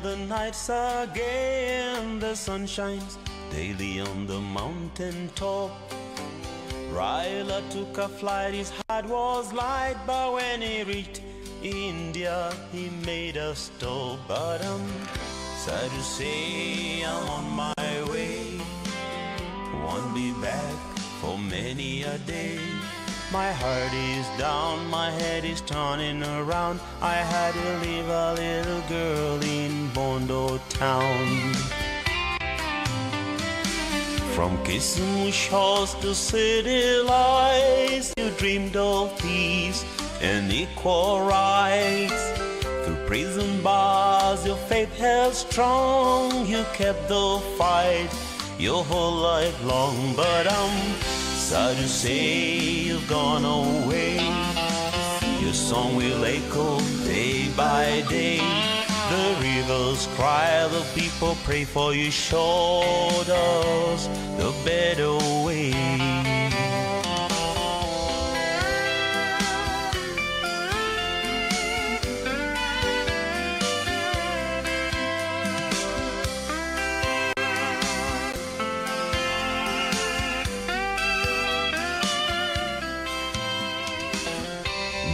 the nights are gay and the sun shines daily on the mountain top. Raila took a flight, his heart was light, but when he reached India, he made a stop. But I'm sad to say I'm on my way, won't be back for many a day. My heart is down, my head is turning around. I had to leave a little girl in Bondo town. From kissing shores to city lights, you dreamed of peace and equal rights. Through prison bars, your faith held strong. You kept the fight your whole life long. But I'm sad to say you've gone away. Your song will echo day by day. The rivers cry, the people pray for you. Showed us the better way.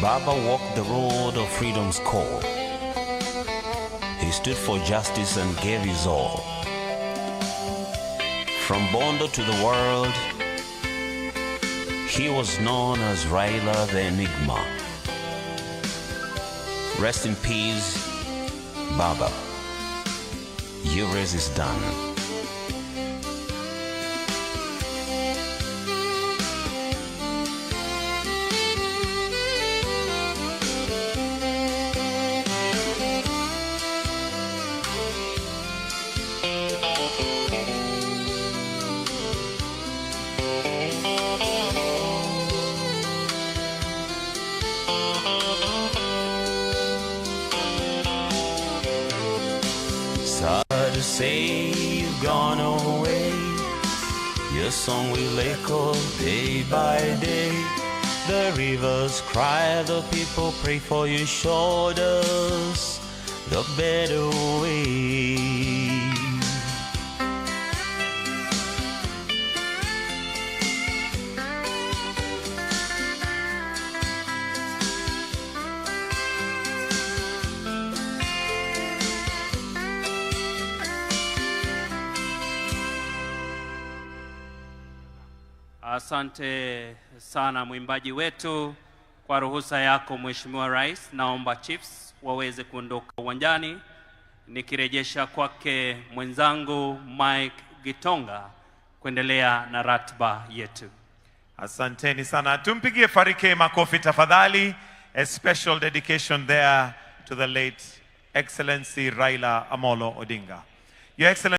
Baba walked the road of freedom's call. He stood for justice and gave his all. From Bondo to the world, he was known as Raila the Enigma. Rest in peace, Baba. Your race is done. Sad to say you've gone away. Your song will echo day by day. The rivers cry, the people pray for you. Showed us the better way. Asante sana mwimbaji wetu. Kwa ruhusa yako Mheshimiwa Rais, naomba Chiefs waweze kuondoka uwanjani, nikirejesha kwake mwenzangu Mike Gitonga kuendelea na ratiba yetu. Asanteni sana. Tumpigie Farike makofi tafadhali. A special dedication there to the late Excellency Raila Amolo Odinga. Your Excellency